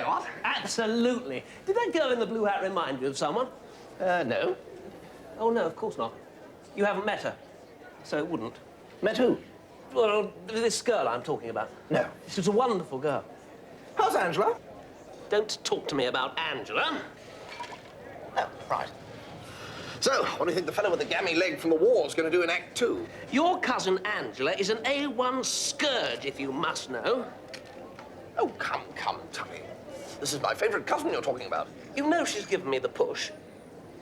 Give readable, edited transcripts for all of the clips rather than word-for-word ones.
Sorry, what? Absolutely. Did that girl in the blue hat remind you of someone? No. Oh, no, of course not. You haven't met her, so it wouldn't. Met who? Well, this girl I'm talking about. No. She was a wonderful girl. How's Angela? Don't talk to me about Angela. Oh, right. So, what do you think the fellow with the gammy leg from the war is going to do in Act 2? Your cousin Angela is an A1 scourge, if you must know. Oh, come, Tuppy. This is my favourite cousin you're talking about. You know she's given me the push.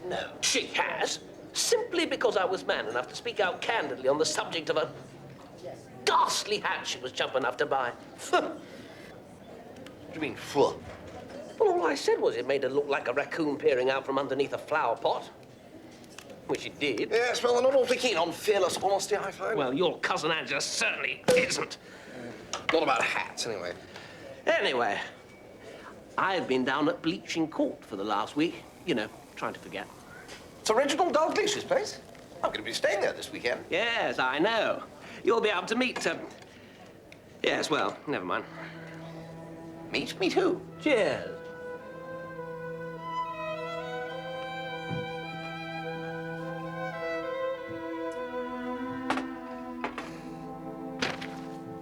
No. She has. Simply because I was man enough to speak out candidly on the subject of a ghastly hat she was chump enough to buy. What do you mean, full? Well, all I said was it made her look like a raccoon peering out from underneath a flower pot. Which it did. Yes, well, they're not awfully keen on fearless honesty, I find. Well, your cousin Angela certainly isn't. Not about hats, anyway. Anyway, I've been down at Bleaching Court for the last week. You know, trying to forget. It's Reginald Dalglish's place. I'm going to be staying there this weekend. Yes, I know. You'll be able to meet, Yes, well, never mind. Meet? Meet who? Cheers.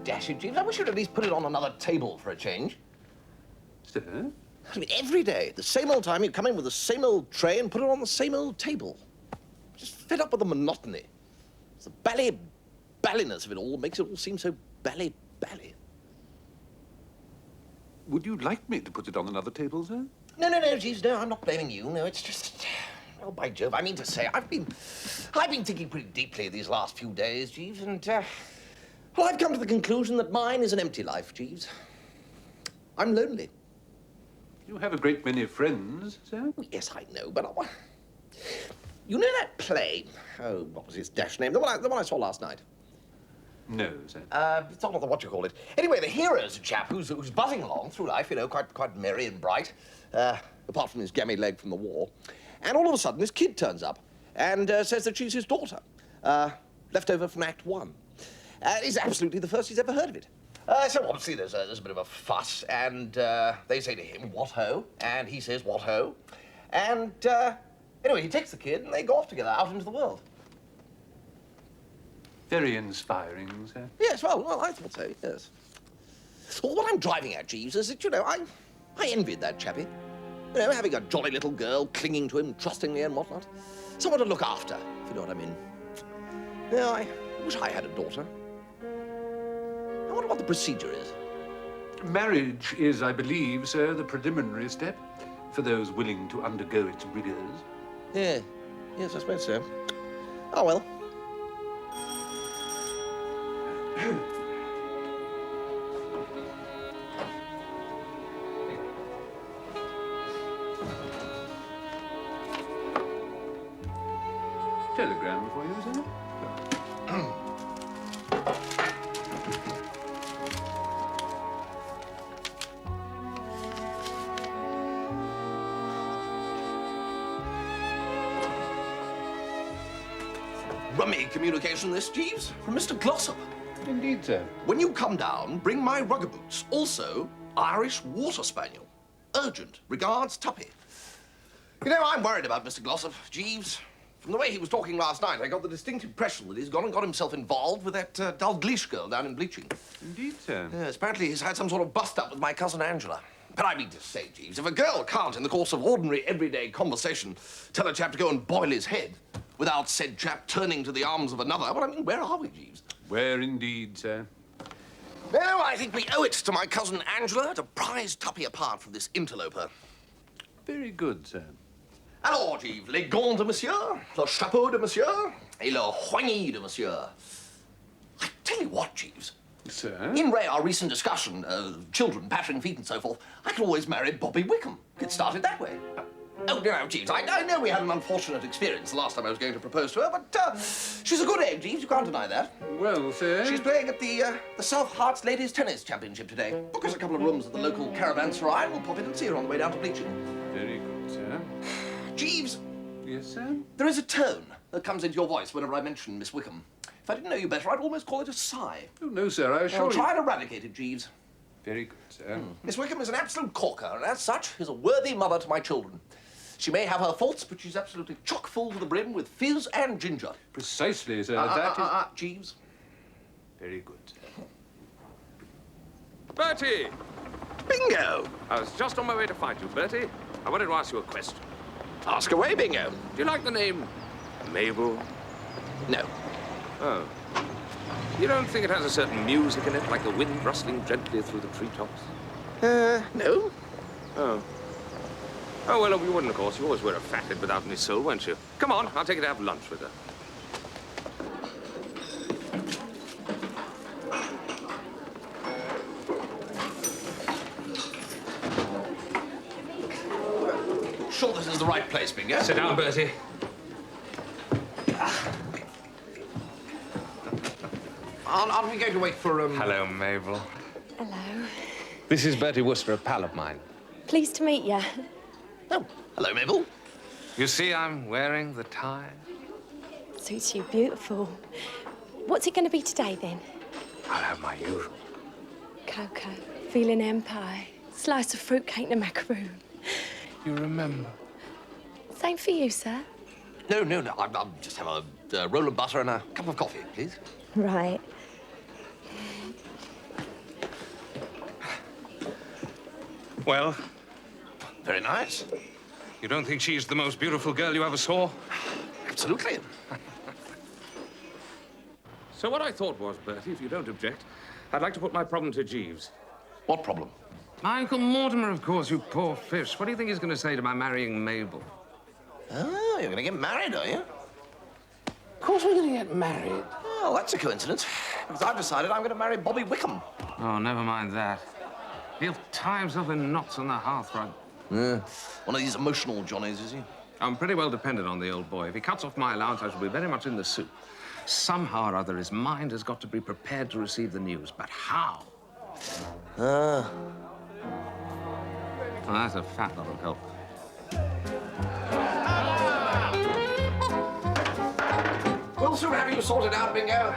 Dash it, Jeeves. I wish you'd at least put it on another table for a change. Sir? I mean, every day, the same old time, you come in with the same old tray and put it on the same old table. Just fed up with the monotony. It's the balliness of it all makes it all seem so bally. Would you like me to put it on another table, sir? No, Jeeves, no, I'm not blaming you. No, it's just... Oh, by Jove, I mean to say, I've been thinking pretty deeply these last few days, Jeeves, and, well, I've come to the conclusion that mine is an empty life, Jeeves. I'm lonely. You have a great many friends, sir. Yes, I know, but you know that play? Oh, what was its dash name? The one I saw last night. No, sir. It's not what you call it. Anyway, the hero's a chap who's buzzing along through life, you know, quite merry and bright, apart from his gammy leg from the war. And all of a sudden, this kid turns up and says that she's his daughter, left over from Act 1. It's absolutely the first he's ever heard of it. So obviously there's a bit of a fuss, and they say to him, "What ho?" And he says, "What ho?" And anyway, he takes the kid and they go off together out into the world. Very inspiring, sir. Yes, well, I thought so, yes. Well, what I'm driving at, Jeeves, is that, you know, I envied that chappie. You know, having a jolly little girl clinging to him trustingly and whatnot. Someone to look after, if you know what I mean. Yeah, I wish I had a daughter. I wonder what the procedure is. Marriage is, I believe, sir, the preliminary step for those willing to undergo its rigors. Yeah, yes, I suppose so. Oh, well. Telegram for you, sir? Rummy communication this, Jeeves, from Mr. Glossop. Indeed, sir. When you come down, bring my rugger boots. Also, Irish water spaniel. Urgent. Regards, Tuppy. You know, I'm worried about Mr. Glossop, Jeeves. From the way he was talking last night, I got the distinct impression that he's gone and got himself involved with that Dalglish girl down in Bleaching. Indeed, sir. Yes, apparently he's had some sort of bust-up with my cousin Angela. But I mean to say, Jeeves, if a girl can't, in the course of ordinary, everyday conversation, tell a chap to go and boil his head without said chap turning to the arms of another, well, I mean, where are we, Jeeves? Where indeed, sir? No, I think we owe it to my cousin Angela to prize Tuppy apart from this interloper. Very good, sir. Alors, Jeeves, les gants de monsieur, le chapeau de monsieur, et le poignet de monsieur. I tell you what, Jeeves. Sir? In our recent discussion, children, pattering feet and so forth, I could always marry Bobby Wickham. Get started that way. Oh, no, Jeeves, I know we had an unfortunate experience the last time I was going to propose to her, but she's a good egg, Jeeves, you can't deny that. Well, sir... She's playing at the South Hearts Ladies Tennis Championship today. Book us a couple of rooms at the local caravanserai and we'll pop in and see her on the way down to Bleaching. Very good, sir. Jeeves. Yes, sir? There is a tone that comes into your voice whenever I mention Miss Wickham. If I didn't know you better, I'd almost call it a sigh. Oh, no, sir, I assure I'll you... try and eradicate it, Jeeves. Very good, sir. Miss Wickham is an absolute corker, and as such is a worthy mother to my children. She may have her faults, but she's absolutely chock full to the brim with fizz and ginger. Precisely, sir. Jeeves. Very good, sir. Bertie! Bingo! I was just on my way to find you, Bertie. I wanted to ask you a question. Ask away, Bingo. Do you like the name Mabel? No. Oh. You don't think it has a certain music in it, like the wind rustling gently through the treetops? No. Oh. Oh, well, you wouldn't, of course. You always were a fathead without any soul, weren't you? Come on, I'll take you to have lunch with her. Sure this is the right place, Bingo? Sit down, Bertie. Aren't we going to wait for, Hello, Mabel. Hello. This is Bertie Wooster, a pal of mine. Pleased to meet you. Oh, hello, Mabel. You see, I'm wearing the tie. Suits you beautiful. What's it going to be today, then? I'll have my usual. Cocoa, feeling ham pie, slice of fruitcake and a macaroon. You remember? Same for you, sir. No. I'll just have a roll of butter and a cup of coffee, please. Right. Well, Very nice. you don't think she's the most beautiful girl you ever saw? Absolutely. So what I thought was, Bertie, if you don't object, I'd like to put my problem to Jeeves. What problem? My Uncle Mortimer, of course, you poor fish. What do you think he's going to say to my marrying Mabel? Oh, you're going to get married, are you? Of course we're going to get married. Oh, that's a coincidence. Because I've decided I'm going to marry Bobby Wickham. Oh, never mind that. He'll tie himself in knots on the hearthrug. One of these emotional Johnnies, is he? I'm pretty well dependent on the old boy. If he cuts off my allowance, I shall be very much in the soup. Somehow or other, his mind has got to be prepared to receive the news. But how? Well, that's a fat lot of help. We'll soon have you sorted out, Bingo.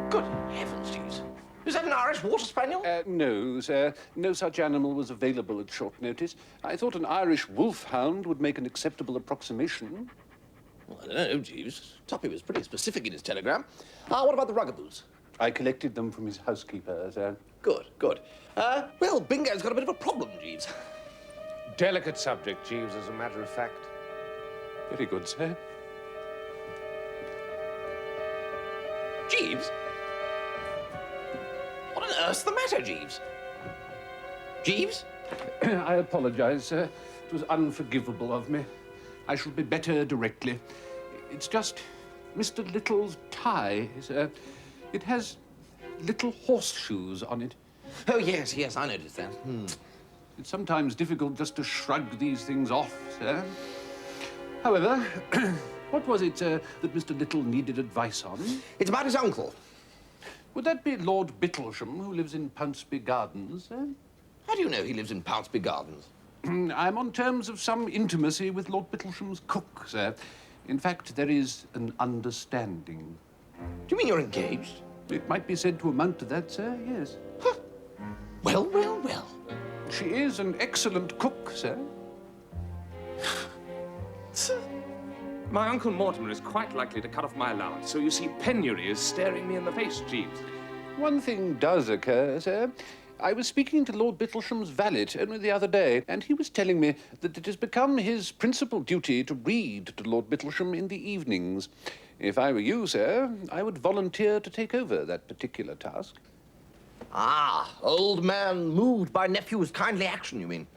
Good heavens, Jeeves. Is that an Irish water spaniel? No, sir. No such animal was available at short notice. I thought an Irish wolfhound would make an acceptable approximation. Well, I don't know, Jeeves. Tuppy was pretty specific in his telegram. What about the rugaboos? I collected them from his housekeeper, sir. Good. Well, Bingo's got a bit of a problem, Jeeves. Delicate subject, Jeeves, as a matter of fact. Very good, sir. Jeeves? What on earth's the matter, Jeeves? Jeeves? I apologize, sir. It was unforgivable of me. I shall be better directly. It's just Mr. Little's tie, sir. It has little horseshoes on it. Oh, yes, I noticed that. It's sometimes difficult just to shrug these things off, sir. However, what was it, sir, that Mr. Little needed advice on? It's about his uncle. Would that be Lord Bittlesham, who lives in Pounceby Gardens, sir? How do you know he lives in Pounceby Gardens? I'm on terms of some intimacy with Lord Bittlesham's cook, sir. In fact, there is an understanding. Do you mean you're engaged? It might be said to amount to that, sir, yes. Huh. Well. She is an excellent cook, sir. My Uncle Mortimer is quite likely to cut off my allowance, so you see penury is staring me in the face, Jeeves. One thing does occur, sir. I was speaking to Lord Bittlesham's valet only the other day, and he was telling me that it has become his principal duty to read to Lord Bittlesham in the evenings. If I were you, sir, I would volunteer to take over that particular task. Old man moved by nephew's kindly action, you mean?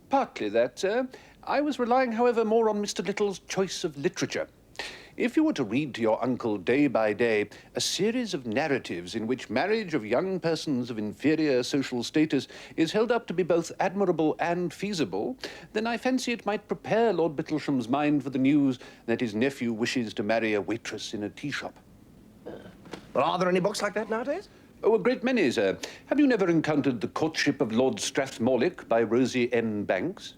Partly that, sir. I was relying, however, more on Mr. Little's choice of literature. If you were to read to your uncle day by day a series of narratives in which marriage of young persons of inferior social status is held up to be both admirable and feasible, then I fancy it might prepare Lord Bittlesham's mind for the news that his nephew wishes to marry a waitress in a tea shop. Well, are there any books like that nowadays? Oh, a great many, sir. Have you never encountered The Courtship of Lord Strathmorlick by Rosie M. Banks?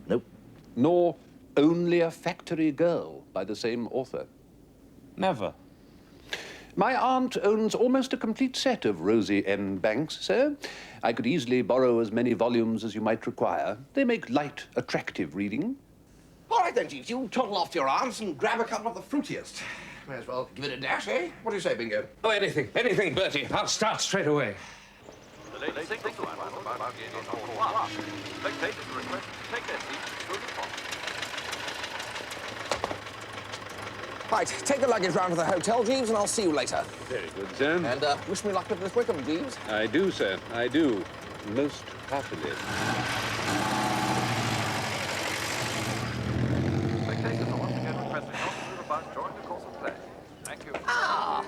Nope. Nor Only a Factory Girl by the same author? Never. My aunt owns almost a complete set of Rosie M. Banks, sir. I could easily borrow as many volumes as you might require. They make light, attractive reading. All right then, Jeeves, you toddle off to your aunt's and grab a couple of the fruitiest. May as well give it a dash, eh? What do you say, Bingo? Oh, anything, Bertie. I'll start straight away. Right, take the luggage round to the hotel, Jeeves, and I'll see you later. Very good, sir. And wish me luck with Miss Wickham, Jeeves. I do, sir. I do. Most heartily. Ah!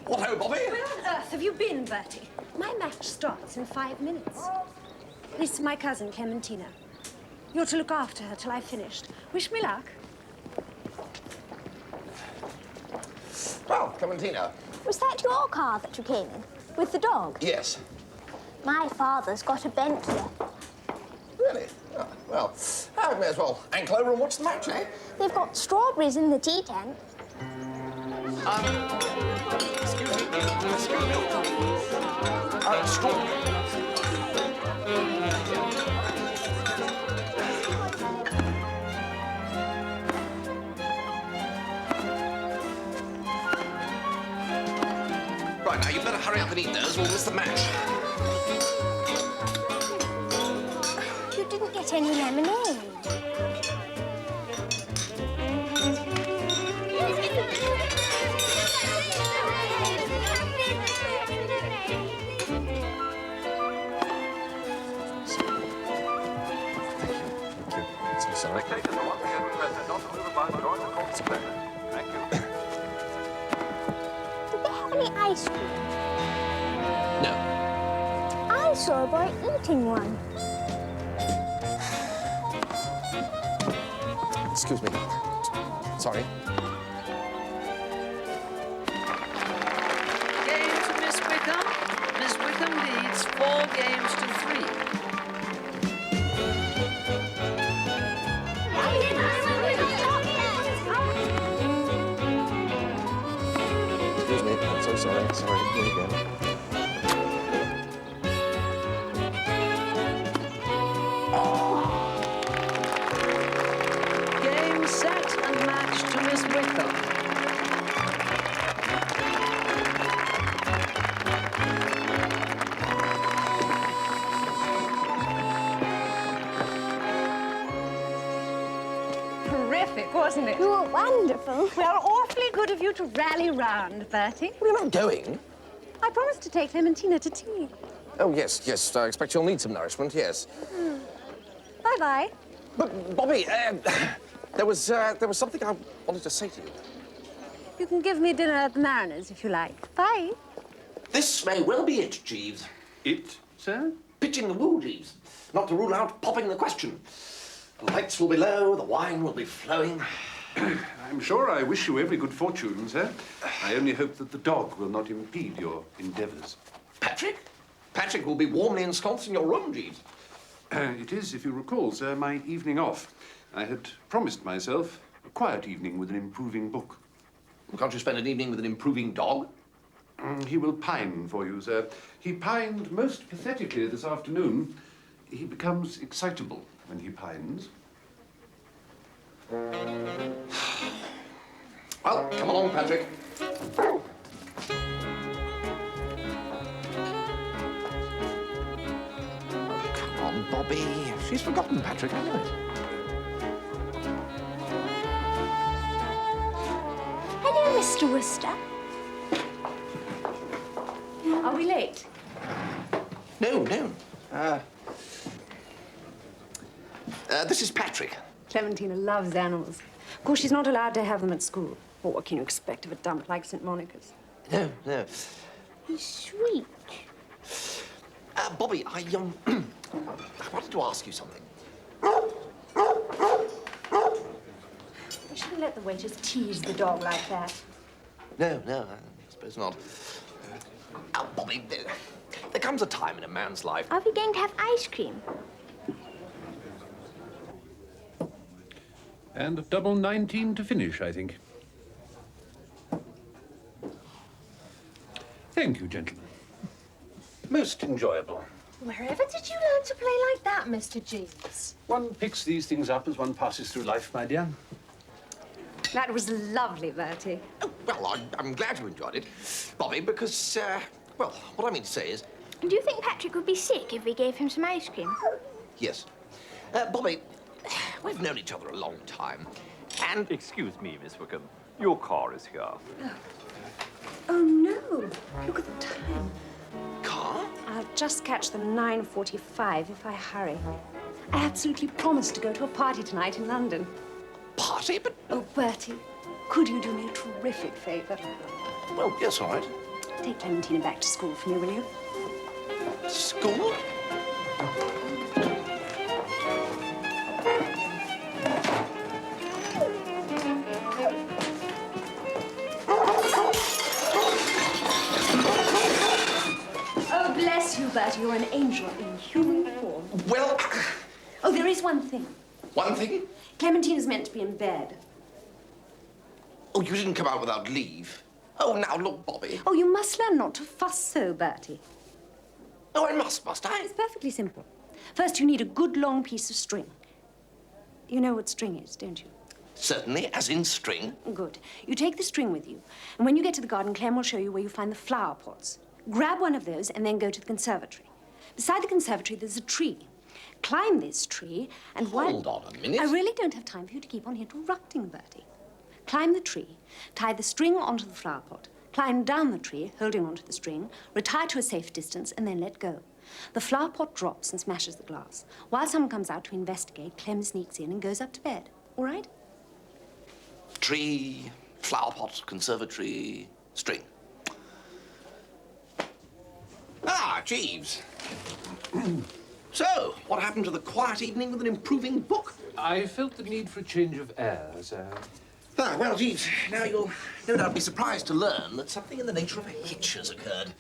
What ho, Bobby? Where on earth have you been, Bertie? My match starts in 5 minutes. This is my cousin, Clementina. You're to look after her till I've finished. Wish me luck. Well, Clementina. Was that your car that you came in? With the dog? Yes. My father's got a Bentley. Really? Oh, well, I may as well ankle over and watch the match, eh? They've got strawberries in the tea tent. Excuse me. Strawberry. Right, now you better hurry up and eat those, we'll miss the match. You didn't get any lemonade. Sorry. Did they have any ice cream? No. I saw a boy eating one. Excuse me. Sorry. Game to Miss Wickham. Miss Wickham leads 4 games to 3. Excuse me. I'm so sorry. Sorry. Here we go. Game set and match to Miss Wickham. Terrific, wasn't it? You were wonderful. Well, awfully good of you to rally round, Bertie. Well, you're not going. I promised to take Clementina to tea. Oh, yes. I expect you'll need some nourishment, yes. Bye-bye. But, Bobby, there was something I wanted to say to you. You can give me dinner at the Mariners if you like. Bye. This may well be it, Jeeves. It, sir? Pitching the woo, Jeeves. Not to rule out popping the question. The lights will be low, the wine will be flowing. I'm sure I wish you every good fortune, sir. I only hope that the dog will not impede your endeavours. Patrick? Patrick will be warmly ensconced in your room, Jeeves. It is, if you recall, sir, my evening off. I had promised myself a quiet evening with an improving book. Can't you spend an evening with an improving dog? He will pine for you, sir. He pined most pathetically this afternoon. He becomes excitable when he pines. Well, come along, Patrick. Come on, Bobby. She's forgotten Patrick, I know it. Hello, Mr. Wooster. Are we late? No. This is Patrick. Clementina loves animals. Of course, she's not allowed to have them at school. Well, what can you expect of a dump like St. Monica's? No. He's sweet. Bobby, I wanted to ask you something. We shouldn't let the waiters tease the dog like that. No, I suppose not. Oh, Bobby, there comes a time in a man's life. Are we going to have ice cream? And double 19 to finish, I think. Thank you, gentlemen. Most enjoyable. Wherever did you learn to play like that, Mr. Jeeves? One picks these things up as one passes through life, my dear. That was lovely, Bertie. Oh, well, I'm glad you enjoyed it, Bobby, because, well, what I mean to say is... Do you think Patrick would be sick if we gave him some ice cream? Yes. Bobby, we've known each other a long time, and... Excuse me, Miss Wickham. Your car is here. Oh, no. Look at the time. Car? I'll just catch the 9:45 if I hurry. I absolutely promised to go to a party tonight in London. Party? But... Oh, Bertie, could you do me a terrific favour? Well, yes, all right. Take Clementina back to school for me, will you? School? Oh, bless you, Bertie. You're an angel in human form. Well... Oh, there is one thing. One thing? Clementina's meant to be in bed. Oh, you didn't come out without leave. Oh, now, look, Bobby. Oh, you must learn not to fuss so, Bertie. Oh, I must I? It's perfectly simple. First, you need a good long piece of string. You know what string is, don't you? Certainly, as in string. Good. You take the string with you, and when you get to the garden, Clem will show you where you find the flower pots. Grab one of those and then go to the conservatory. Beside the conservatory, there's a tree. Climb this tree, and Hold on a minute. I really don't have time for you to keep on interrupting, Bertie. Climb the tree, tie the string onto the flower pot, climb down the tree, holding onto the string, retire to a safe distance, and then let go. The flower pot drops and smashes the glass. While someone comes out to investigate, Clem sneaks in and goes up to bed. All right? Tree, flower pot, conservatory, string. Ah, Jeeves. So, what happened to the quiet evening with an improving book? I felt the need for a change of air, sir. Ah, well, Jeeves, now you'll no doubt be surprised to learn that something in the nature of a hitch has occurred.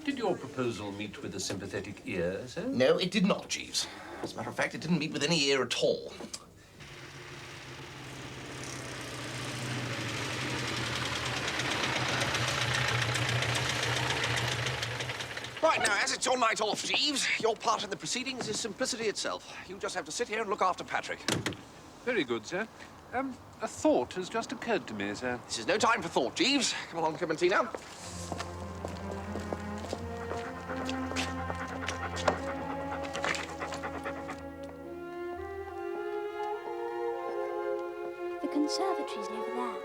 Did your proposal meet with a sympathetic ear, sir? No, it did not, Jeeves. As a matter of fact, it didn't meet with any ear at all. Right, now, as it's your night off, Jeeves, your part in the proceedings is simplicity itself. You just have to sit here and look after Patrick. Very good, sir. A thought has just occurred to me, sir. This is no time for thought, Jeeves. Come along, Clementina. The conservatory's over there.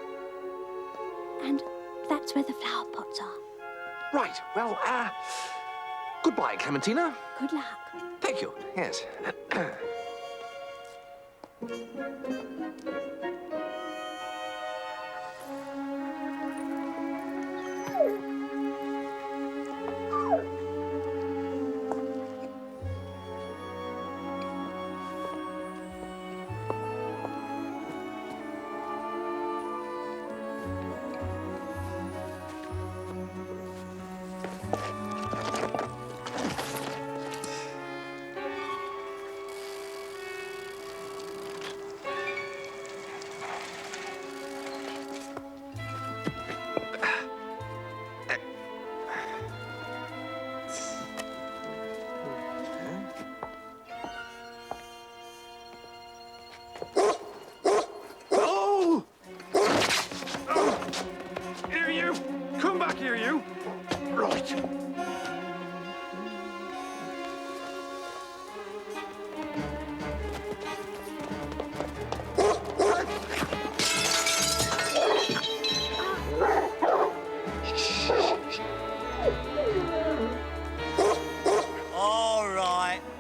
And that's where the flower pots are. Right, well, goodbye, Clementina. Good luck. Thank you, yes.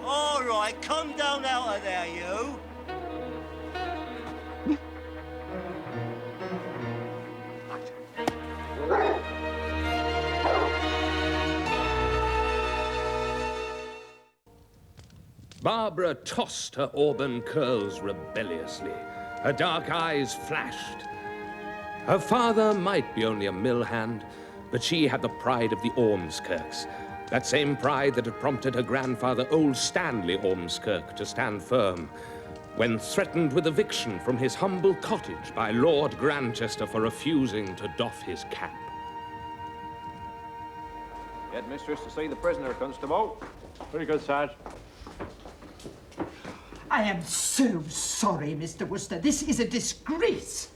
All right, come down out of there, you. Barbara tossed her auburn curls rebelliously. Her dark eyes flashed. Her father might be only a mill hand, but she had the pride of the Ormskirks, that same pride that had prompted her grandfather, old Stanley Ormskirk, to stand firm when threatened with eviction from his humble cottage by Lord Grantchester for refusing to doff his cap. Headmistress to see the prisoner, Constable. Very good, Sarge. I am so sorry, Mr. Wooster. This is a disgrace.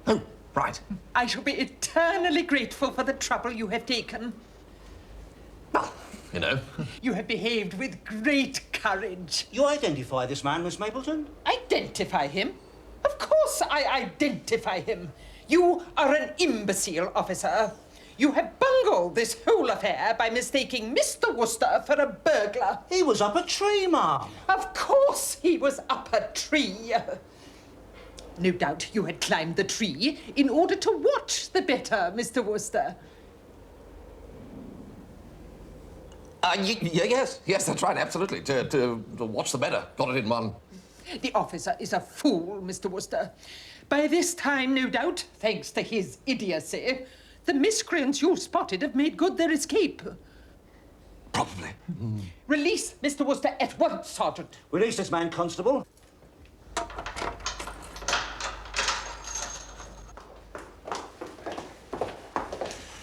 Oh, right. I shall be eternally grateful for the trouble you have taken. Well, you know. You have behaved with great courage. You identify this man, Miss Mapleton? Identify him? Of course I identify him. You are an imbecile, officer. You have bungled this whole affair by mistaking Mr. Wooster for a burglar. He was up a tree, ma'am. Of course he was up a tree. No doubt you had climbed the tree in order to watch the better, Mr. Wooster. Yes, that's right, absolutely. To watch the better. Got it in one. The officer is a fool, Mr. Wooster. By this time, no doubt, thanks to his idiocy, the miscreants you spotted have made good their escape. Probably. Release Mr. Wooster at once, Sergeant. Release this man, Constable.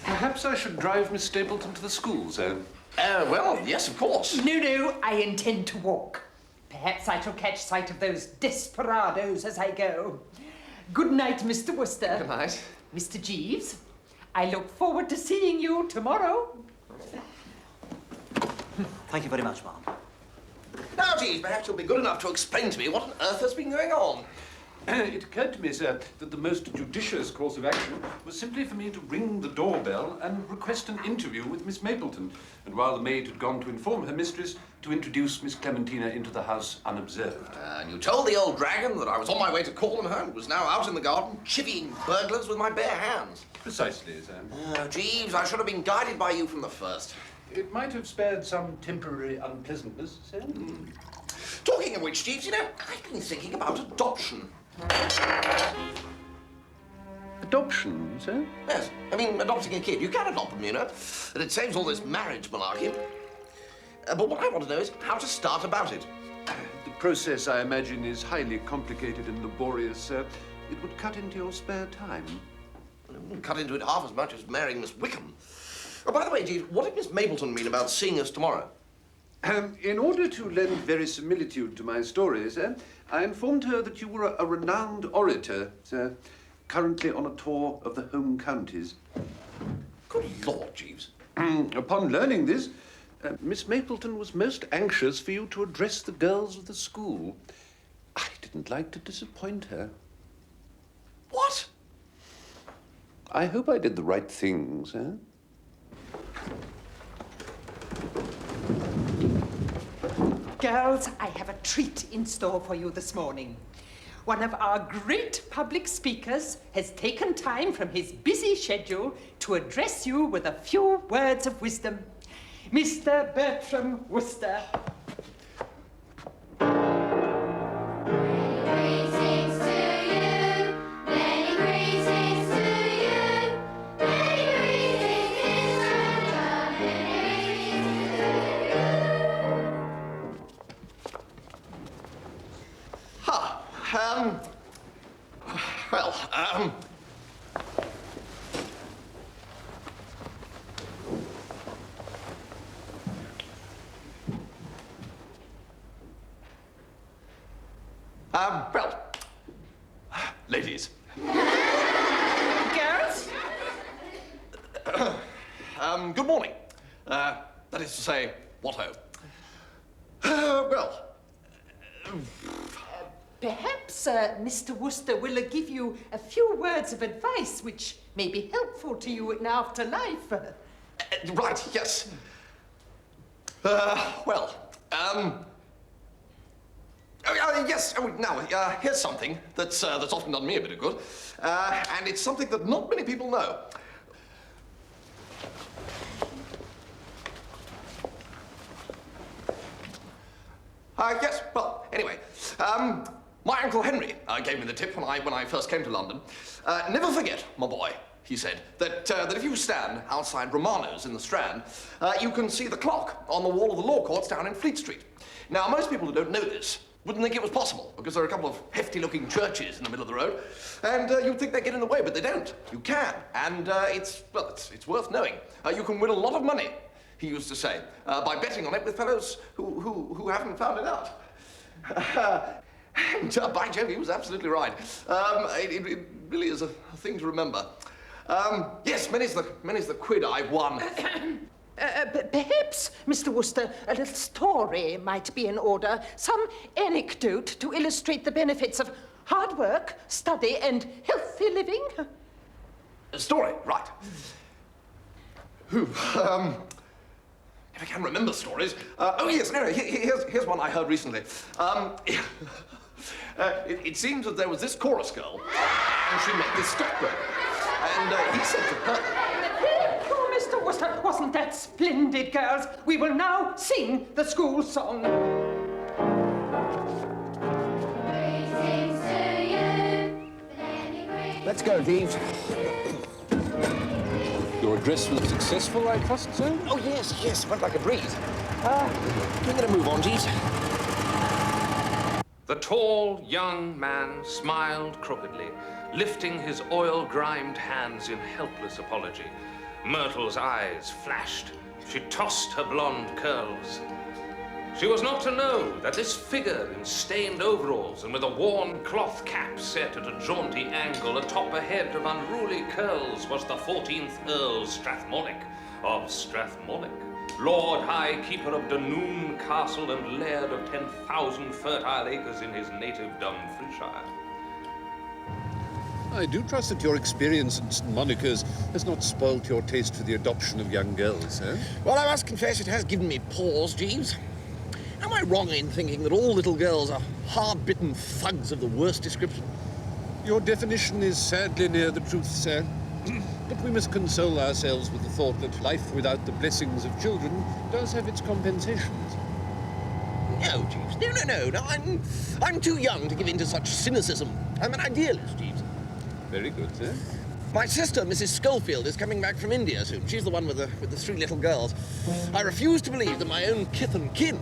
Perhaps I should drive Miss Stapleton to the school, sir. Well, yes, of course. No, I intend to walk. Perhaps I shall catch sight of those desperados as I go. Good night, Mr. Wooster. Good night. Mr. Jeeves, I look forward to seeing you tomorrow. Thank you very much, ma'am. Now, Jeeves, perhaps you'll be good enough to explain to me what on earth has been going on. It occurred to me, sir, that the most judicious course of action was simply for me to ring the doorbell and request an interview with Miss Mapleton, and while the maid had gone to inform her mistress, to introduce Miss Clementina into the house unobserved. And you told the old dragon that I was on my way to call him home, was now out in the garden, chivying burglars with my bare hands. Precisely, sir. Jeeves, I should have been guided by you from the first. It might have spared some temporary unpleasantness, sir. Talking of which, Jeeves, you know, I've been thinking about adoption. Adoption, sir? Yes, I mean, adopting a kid. You can adopt them, you know, and it saves all this marriage malarkey. But what I want to know is how to start about it. The process, I imagine, is highly complicated and laborious, sir. It would cut into your spare time. It wouldn't cut into it half as much as marrying Miss Wickham. Oh, by the way, Jeeves, what did Miss Mapleton mean about seeing us tomorrow? In order to lend verisimilitude to my story, sir, I informed her that you were a renowned orator, sir, currently on a tour of the home counties. Good Lord, Jeeves. Upon learning this, Miss Mapleton was most anxious for you to address the girls of the school. I didn't like to disappoint her. What? I hope I did the right thing, sir. Girls, I have a treat in store for you this morning. One of our great public speakers has taken time from his busy schedule to address you with a few words of wisdom. Mr. Bertram Wooster. Ladies. Girls? Good morning. That is to say, what-ho. Perhaps Mr. Wooster will give you a few words of advice which may be helpful to you in afterlife. Right, yes. Yes, now, here's something that's often done me a bit of good, and it's something that not many people know. Yes, well, anyway, my Uncle Henry gave me the tip when I first came to London. Never forget, my boy, he said, that if you stand outside Romano's in the Strand, you can see the clock on the wall of the law courts down in Fleet Street. Now, most people who don't know this wouldn't think it was possible, because there are a couple of hefty-looking churches in the middle of the road, and you'd think they'd get in the way, but they don't. You can, and it's worth knowing. You can win a lot of money, he used to say, by betting on it with fellows who haven't found it out. And by Jove, he was absolutely right. It really is a thing to remember. Yes, many's the quid I've won. Perhaps, Mr. Wooster, a little story might be in order. Some anecdote to illustrate the benefits of hard work, study, and healthy living. A story, right. If I can remember stories. Oh, yes, no, here's one I heard recently. It seems that there was this chorus girl, and she met this stockbroker. And he said to her... Oh, Mr. Wooster, wasn't that splendid, girls? We will now sing the school song. Let's go, Jeeves. Your address was successful, I trust, sir? Oh, yes, went like a breeze. We're going to move on, Jeeves. The tall, young man smiled crookedly, lifting his oil-grimed hands in helpless apology. Myrtle's eyes flashed. She tossed her blonde curls. She was not to know that this figure in stained overalls and with a worn cloth cap set at a jaunty angle atop a head of unruly curls was the 14th Earl Strathmollick of Strathmollick, Lord High Keeper of Dunoon Castle and Laird of 10,000 fertile acres in his native Dumfriesshire. I do trust that your experience in St. Monica's has not spoilt your taste for the adoption of young girls, eh? Well, I must confess it has given me pause, Jeeves. Am I wrong in thinking that all little girls are hard-bitten thugs of the worst description? Your definition is sadly near the truth, sir. But we must console ourselves with the thought that life without the blessings of children does have its compensations. No, Jeeves. No. I'm too young to give in to such cynicism. I'm an idealist, Jeeves. Very good, sir. My sister, Mrs. Schofield, is coming back from India soon. She's the one with the 3 little girls. I refuse to believe that my own kith and kin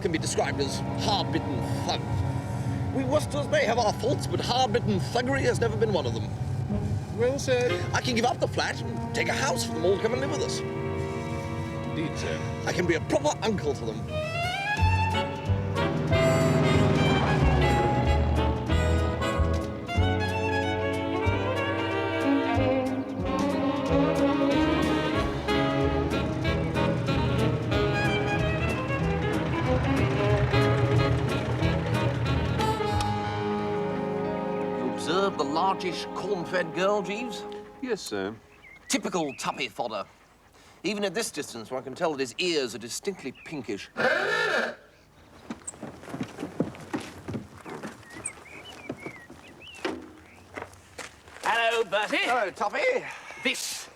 can be described as hard-bitten thugs. We Woosters may have our faults, but hard-bitten thuggery has never been one of them. Well, sir... I can give up the flat and take a house for them all to come and live with us. Indeed, sir. I can be a proper uncle to them. The largish, corn-fed girl, Jeeves? Yes, sir. Typical tuppy fodder. Even at this distance, one can tell that his ears are distinctly pinkish. Hello, Bertie. Hello, Tuppy. This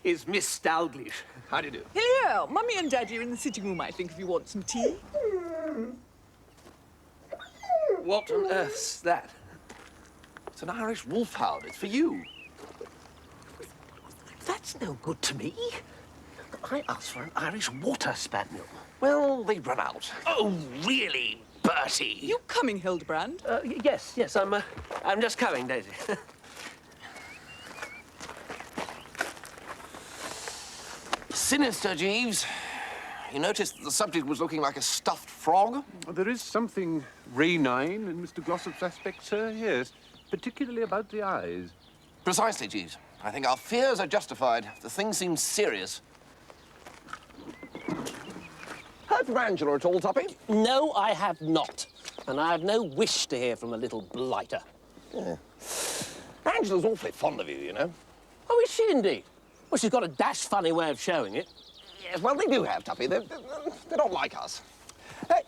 is Miss Dalglish. How do you do? Hello. Mummy and Daddy are in the sitting room, I think, if you want some tea. What on earth's that? It's an Irish wolfhound. It's for you. That's no good to me. I asked for an Irish water spaniel. Well, they run out. Oh, really, Bertie? You coming, Hildebrand? Yes, I'm just coming, Daisy. Sinister, Jeeves. You noticed that the subject was looking like a stuffed frog? There is something ranine in Mr. Glossop's aspect, sir, yes. Particularly about the eyes. Precisely, Jeeves. I think our fears are justified. The thing seems serious. Heard from Angela at all, Tuppy? No, I have not. And I have no wish to hear from a little blighter. Yeah. Angela's awfully fond of you, you know. Oh, is she indeed? Well, she's got a dash funny way of showing it. Yes, well, they do have, Tuppy. They're not like us.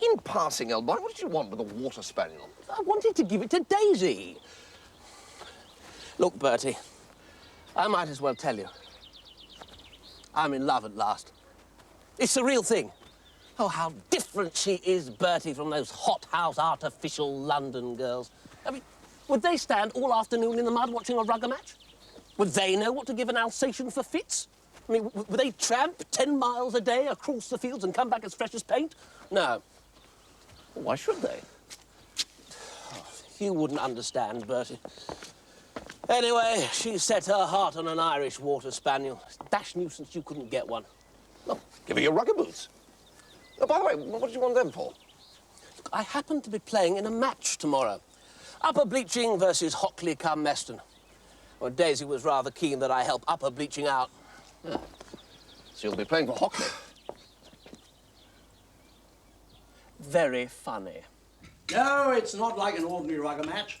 In passing, old boy, what did you want with a water spaniel? I wanted to give it to Daisy. Look, Bertie, I might as well tell you. I'm in love at last. It's the real thing. Oh, how different she is, Bertie, from those hothouse artificial London girls. I mean, would they stand all afternoon in the mud watching a rugger match? Would they know what to give an Alsatian for fits? I mean, would they tramp 10 miles a day across the fields and come back as fresh as paint? No. Why should they? You wouldn't understand, Bertie. Anyway, she set her heart on an Irish water spaniel. Dash nuisance you couldn't get one. Oh, give her your rugger boots. Oh, by the way, what did you want them for? Look, I happen to be playing in a match tomorrow. Upper Bleaching versus Hockley cum Meston. Well, Daisy was rather keen that I help Upper Bleaching out. Yeah. So you'll be playing for Hockley? Very funny. No, it's not like an ordinary rugger match.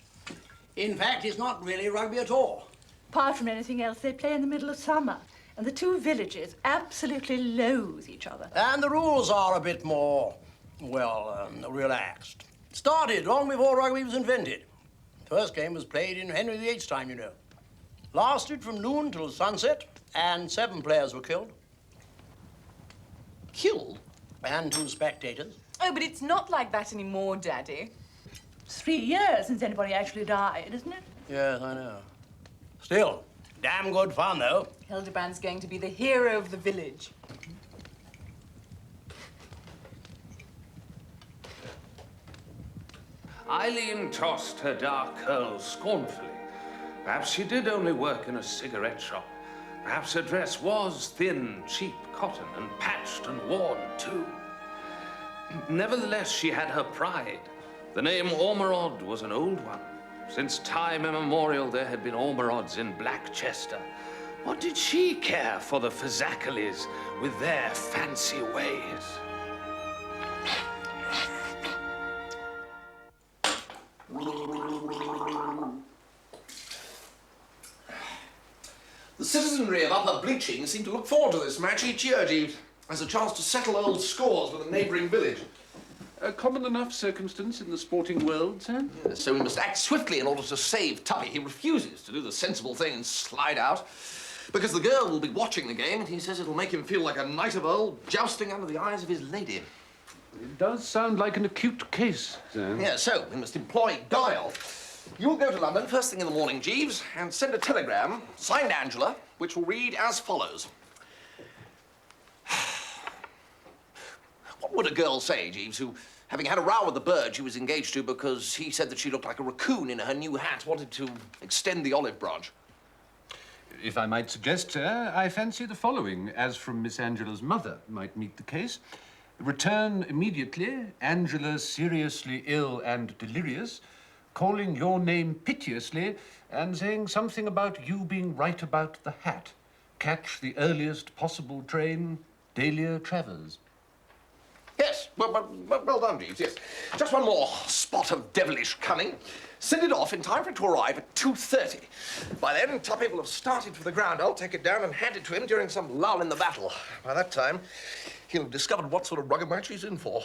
In fact, it's not really rugby at all. Apart from anything else, they play in the middle of summer, and the two villages absolutely loathe each other. And the rules are a bit more, well, relaxed. Started long before rugby was invented. First game was played in Henry VIII's time, you know. Lasted from noon till sunset, and 7 players were killed. Killed? And 2 spectators. Oh, but it's not like that anymore, Daddy. It's 3 years since anybody actually died, isn't it? Yes, I know. Still, damn good fun, though. Hildebrand's going to be the hero of the village. Eileen tossed her dark curls scornfully. Perhaps she did only work in a cigarette shop. Perhaps her dress was thin, cheap cotton and patched and worn, too. Nevertheless, she had her pride. The name Ormerod was an old one. Since time immemorial, there had been Ormerods in Blackchester. What did she care for the Fazakalis with their fancy ways? The citizenry of Upper Bleaching seem to look forward to this match each year, Jeeves, as a chance to settle old scores with a neighbouring village. A common enough circumstance in the sporting world, sir? Yes, so we must act swiftly in order to save Tuppy. He refuses to do the sensible thing and slide out, because the girl will be watching the game, and he says it'll make him feel like a knight of old, jousting under the eyes of his lady. It does sound like an acute case, sir. Yes, so we must employ guile. You'll go to London first thing in the morning, Jeeves, and send a telegram, signed Angela, which will read as follows. What would a girl say, Jeeves, who, having had a row with the bird she was engaged to because he said that she looked like a raccoon in her new hat, wanted to extend the olive branch? If I might suggest, sir, I fancy the following, as from Miss Angela's mother, might meet the case. Return immediately, Angela seriously ill and delirious, calling your name piteously and saying something about you being right about the hat. Catch the earliest possible train, Dahlia Travers. Yes, well done, Jeeves, yes. Just one more spot of devilish cunning. Send it off in time for it to arrive at 2:30. By then, Tuppy will have started for the ground. I'll take it down and hand it to him during some lull in the battle. By that time, he'll have discovered what sort of rugger match he's in for.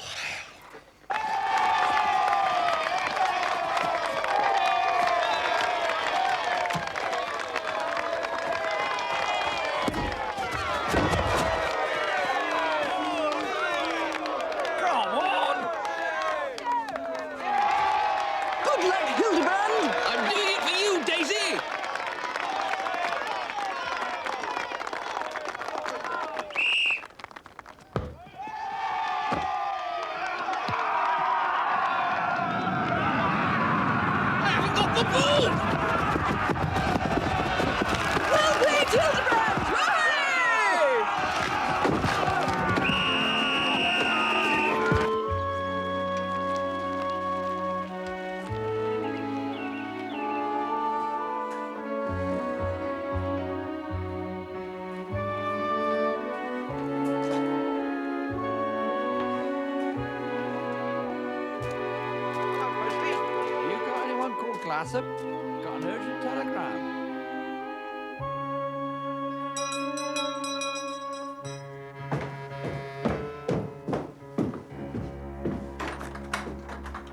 Got an urgent telegram.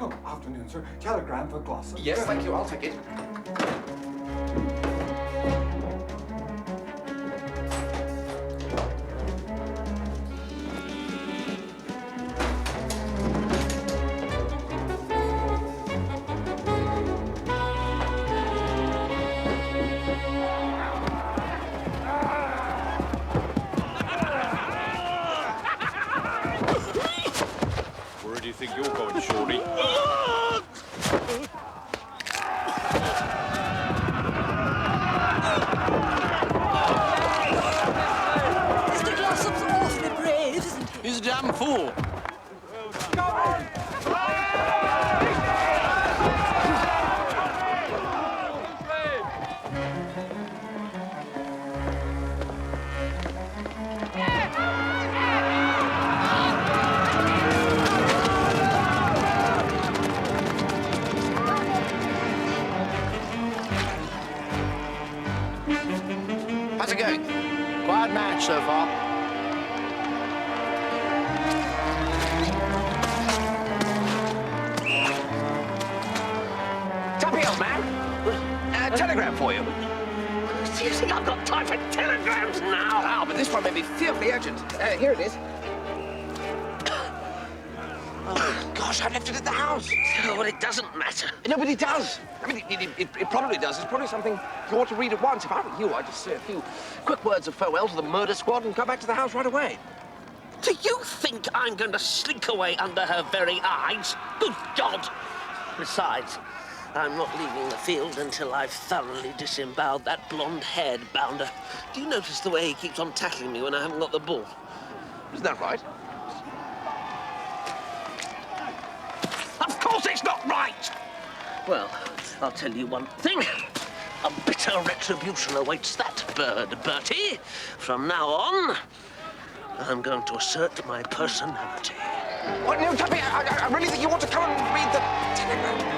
Oh, afternoon, sir. Telegram for Glossop. Yes, thank you. I'll take it. Where do you think you're going, Shorty? He's a damn fool. How's it going? Quiet match so far. Tuppy, old man. A telegram for you. Do you think I've got time for telegrams now? Oh, but this one may be fearfully urgent. Here it is. Oh, gosh, I left it at the house. Oh, well, it doesn't matter. No, but it does. I mean, it probably does. It's probably something you ought to read at once. If I were you, I'd just say a few quick words of farewell to the murder squad and come back to the house right away. Do you think I'm going to slink away under her very eyes? Good God! Besides, I'm not leaving the field until I've thoroughly disemboweled that blonde-haired bounder. Do you notice the way he keeps on tackling me when I haven't got the ball? Isn't that right? Of course it's not right! Well, I'll tell you one thing. A bitter retribution awaits that bird, Bertie. From now on, I'm going to assert my personality. What? No, Tuppy, I really think you ought to come and read the telegram.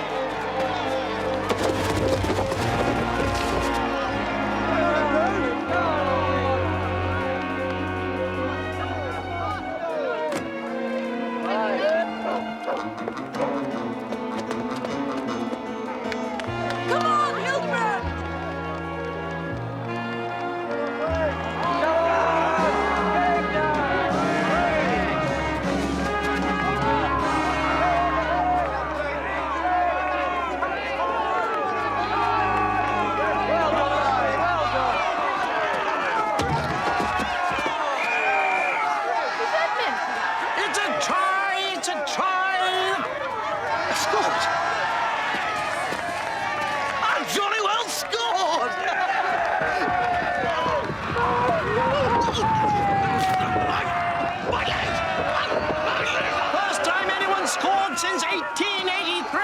Since 1883!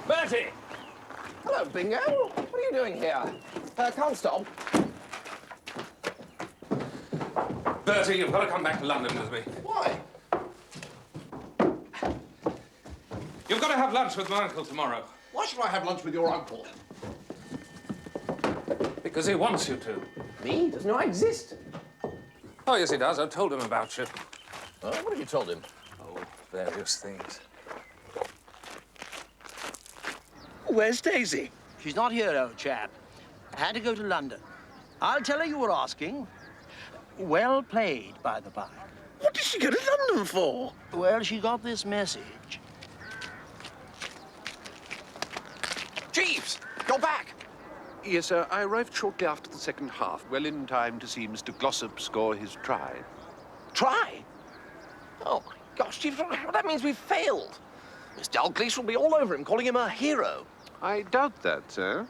Bertie! Hello, Bingo. What are you doing here? Can't stop. Bertie, you've got to come back to London with me. Why? You've got to have lunch with my uncle tomorrow. Why should I have lunch with your uncle? Because he wants you to. Me? Doesn't know I exist. Oh, yes, he does. I've told him about you. Oh, what have you told him? Oh, various things. Where's Daisy? She's not here, old chap. Had to go to London. I'll tell her you were asking. Well played, by the by. What did she go to London for? Well, she got this message. Jeeves, go back. Yes, sir. I arrived shortly after the second half, well in time to see Mr. Glossop score his try. Try? Oh, my gosh, Jeeves, that means we've failed. Miss Dalgleish will be all over him, calling him a hero. I doubt that, sir.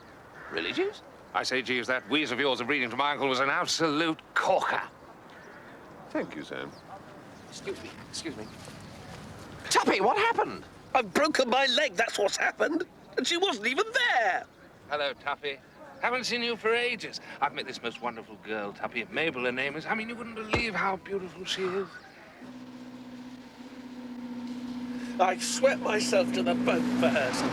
Really, Jeeves? I say, Jeeves, that wheeze of yours of reading to my uncle was an absolute corker. Thank you, sir. Excuse me, excuse me. Tuppy, what happened? I've broken my leg, that's what's happened. And she wasn't even there. Hello, Tuppy. Haven't seen you for ages. I've met this most wonderful girl, Tuppy. Mabel, her name is. I mean, you wouldn't believe how beautiful she is. I sweat myself to the bone for her sake.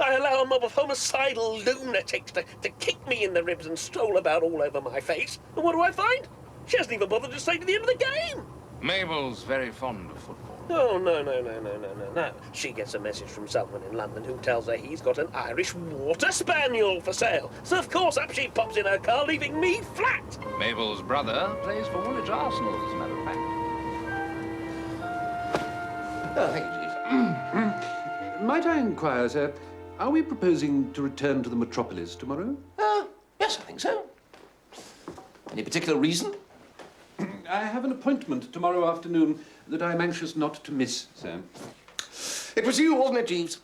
I allow a mob of homicidal lunatics to kick me in the ribs and stroll about all over my face. And what do I find? She hasn't even bothered to stay to the end of the game. Mabel's very fond of football. Oh, no. She gets a message from someone in London who tells her he's got an Irish water spaniel for sale. So, of course, up she pops in her car, leaving me flat. Mabel's brother plays for Woolwich Arsenal, as a matter of fact. Oh, thank you, Jeeves. Might I inquire, sir, are we proposing to return to the metropolis tomorrow? Yes, I think so. Any particular reason? I have an appointment tomorrow afternoon that I'm anxious not to miss, sir. It was you, wasn't it, Jeeves?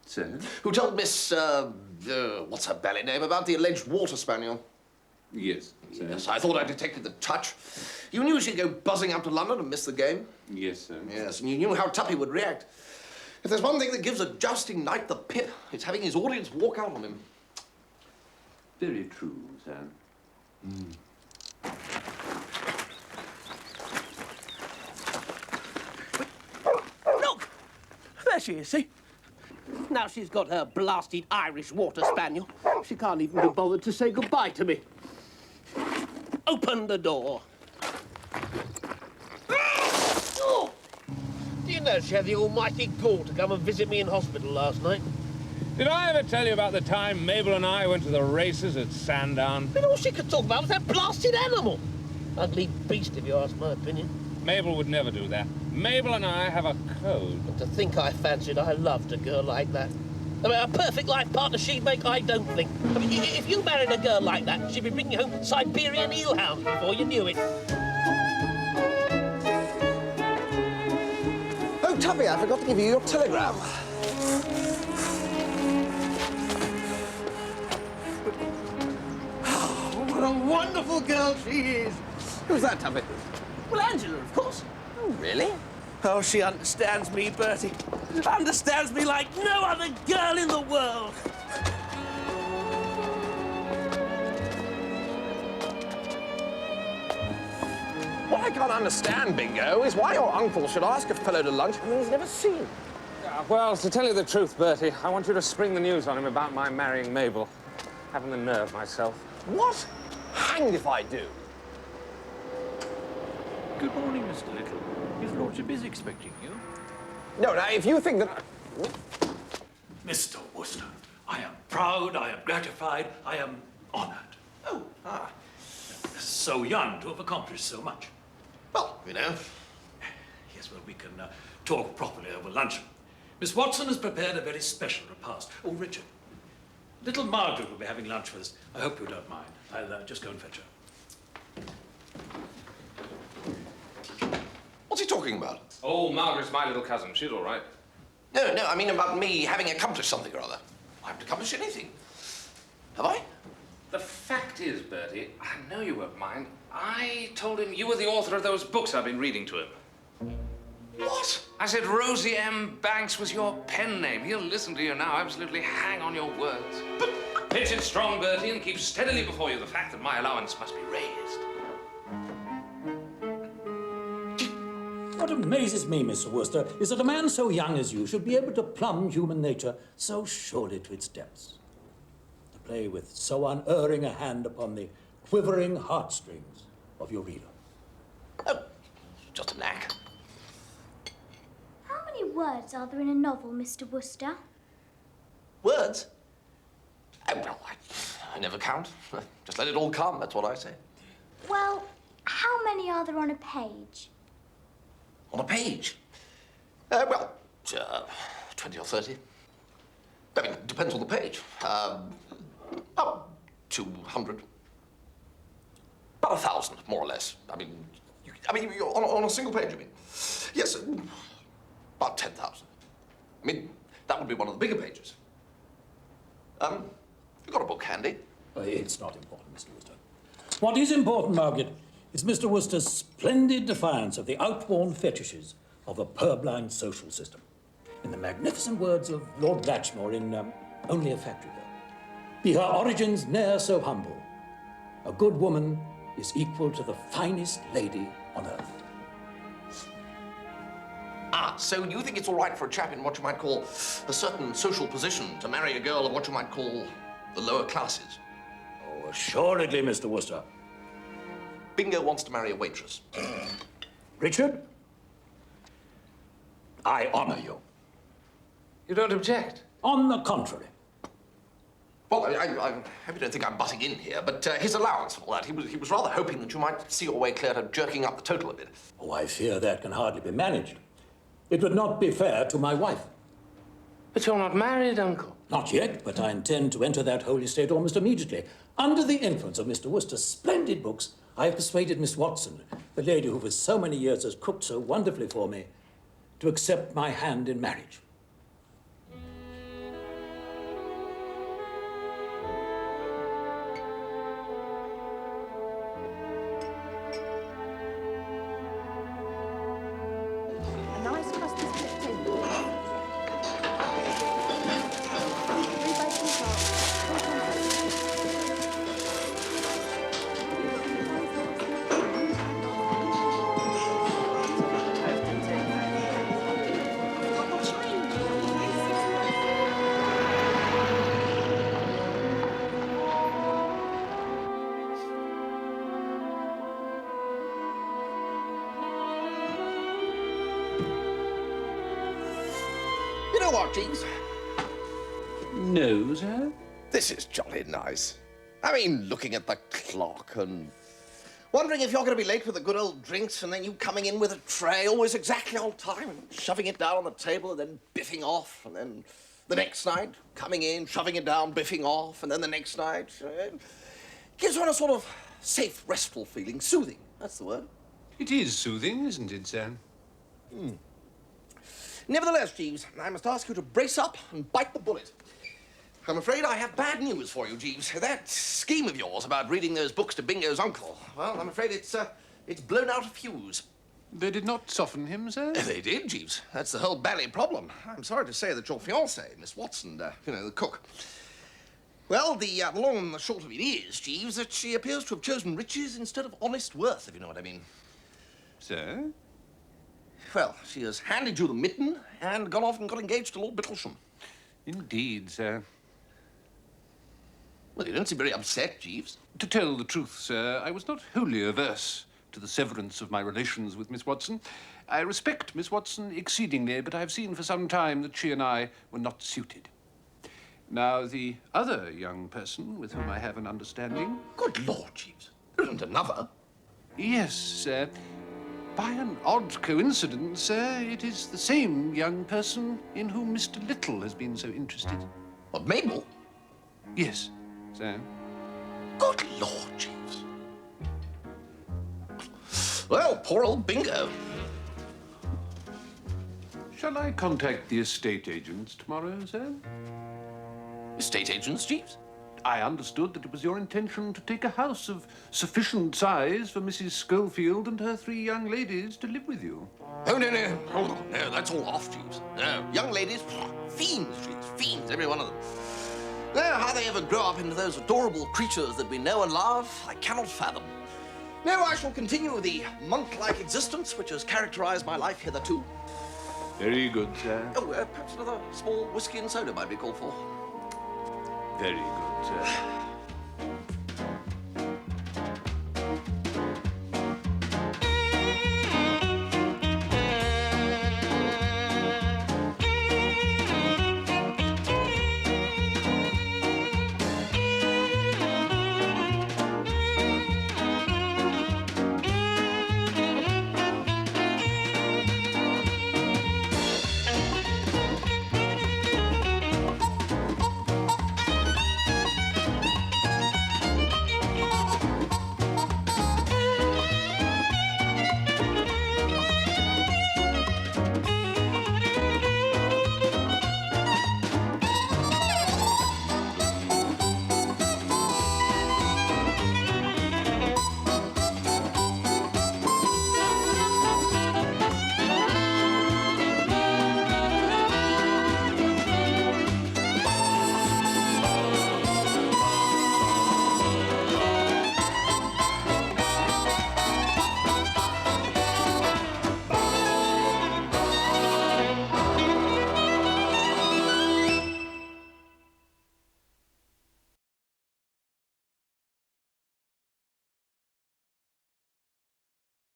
Sir? Who told Miss, what's her ballet name, about the alleged water spaniel. Yes, sir. Yes, I thought I detected the touch. You knew she'd go buzzing up to London and miss the game? Yes, sir. Yes, and you knew how Tuppy would react. If there's one thing that gives a jousting knight the pip, it's having his audience walk out on him. Very true, sir. Look! There she is, see? Now she's got her blasted Irish water spaniel. She can't even be bothered to say goodbye to me. Open the door. Oh! Do you know she had the almighty gall to come and visit me in hospital last night? Did I ever tell you about the time Mabel and I went to the races at Sandown? But all she could talk about was that blasted animal. Ugly beast, if you ask my opinion. Mabel would never do that. Mabel and I have a code. And to think I fancied I loved a girl like that. I mean, a perfect life partner she'd make, I don't think. I mean, if you married a girl like that, she'd be bringing home Siberian eelhounds before you knew it. Oh, Tuppy, I forgot to give you your telegram. Oh, what a wonderful girl she is. Who's that, Tuppy? Well, Angela, of course. Oh, really? Oh, she understands me, Bertie. Understands me like no other girl in the world. What I can't understand, Bingo, is why your uncle should ask a fellow to lunch whom he's never seen. Well, to tell you the truth, Bertie, I want you to spring the news on him about my marrying Mabel. Haven't the nerve myself. What? Hanged if I do. Good morning, Mr. Little. His Lordship is expecting you. No, now, if you think that... Mr. Wooster, I am proud, I am gratified, I am honored. Oh, So young to have accomplished so much. Well, you know. Yes, well, we can talk properly over luncheon. Miss Watson has prepared a very special repast. Oh, Richard, little Margaret will be having lunch with us. I hope you don't mind. I'll just go and fetch her. What's he talking about? Oh, Margaret's my little cousin. She's all right. No, I mean about me having accomplished something or other. I haven't accomplished anything. Have I? The fact is, Bertie, I know you won't mind. I told him you were the author of those books I've been reading to him. What? I said Rosie M. Banks was your pen name. He'll listen to you now, absolutely hang on your words. But pitch it strong, Bertie, and keep steadily before you the fact that my allowance must be raised. What amazes me, Mr. Wooster, is that a man so young as you should be able to plumb human nature so surely to its depths. To play with so unerring a hand upon the quivering heartstrings of your reader. Oh, just a knack. How many words are there in a novel, Mr. Wooster? Words? Oh, well, I never count. Just let it all come, that's what I say. Well, how many are there on a page? On a page? Well, 20 or 30. I mean, it depends on the page. About 200. About 1,000, more or less. I mean, you're on a single page, you mean? Yes, about 10,000. I mean, that would be one of the bigger pages. You got a book handy? It's not important, Mr. Wooster. What is important, Margaret, is Mr. Wooster's splendid defiance of the outworn fetishes of a purblind social system. In the magnificent words of Lord Blatchmore in Only a Factory Girl, be her origins ne'er so humble, a good woman is equal to the finest lady on earth. Ah, so you think it's all right for a chap in what you might call a certain social position to marry a girl of what you might call the lower classes? Oh, assuredly, Mr. Wooster. Bingo wants to marry a waitress. Richard, I honor you. You don't object? On the contrary. Well, I hope you don't think I'm butting in here, but his allowance and all that, he was rather hoping that you might see your way clear to jerking up the total a bit. Oh, I fear that can hardly be managed. It would not be fair to my wife. But you're not married, Uncle. Not yet, but I intend to enter that holy state almost immediately. Under the influence of Mr. Wooster's splendid books, I have persuaded Miss Watson, the lady who for so many years has cooked so wonderfully for me, to accept my hand in marriage. what, Jeeves? No, sir. This is jolly nice. I mean, looking at the clock and wondering if you're going to be late for the good old drinks, and then you coming in with a tray, always exactly on time, and shoving it down on the table, and then biffing off, and then the next night, coming in, shoving it down, biffing off, and then the next night. Gives one a sort of safe, restful feeling. Soothing, that's the word. It is soothing, isn't it, sir? Nevertheless, Jeeves, I must ask you to brace up and bite the bullet. I'm afraid I have bad news for you, Jeeves. That scheme of yours about reading those books to Bingo's uncle, well, I'm afraid it's blown out a fuse. They did not soften him, sir? They did, Jeeves. That's the whole bally problem. I'm sorry to say that your fiancée, Miss Watson, you know, the cook. Well, the long and the short of it is, Jeeves, that she appears to have chosen riches instead of honest worth, if you know what I mean. Sir? Well, she has handed you the mitten and gone off and got engaged to Lord Bittlesham. Indeed, sir. Well, you don't seem very upset, Jeeves. To tell the truth, sir, I was not wholly averse to the severance of my relations with Miss Watson. I respect Miss Watson exceedingly, but I've seen for some time that she and I were not suited. Now, the other young person with whom I have an understanding... Good Lord, Jeeves. There isn't another. Yes, sir. By an odd coincidence, sir, it is the same young person in whom Mr. Little has been so interested. What, Mabel? Yes, sir. Good Lord, Jeeves. Well, poor old Bingo. Shall I contact the estate agents tomorrow, sir? Estate agents, Jeeves? I understood that it was your intention to take a house of sufficient size for Mrs. Schofield and her 3 young ladies to live with you. Oh, no. Hold on. No, that's all off, Jeeves. No, young ladies, fiends, Jeeves, fiends, every one of them. No, how they ever grow up into those adorable creatures that we know and love, I cannot fathom. No, I shall continue the monk-like existence which has characterized my life hitherto. Very good, sir. Oh, perhaps another small whiskey and soda might be called for. Very good, sir.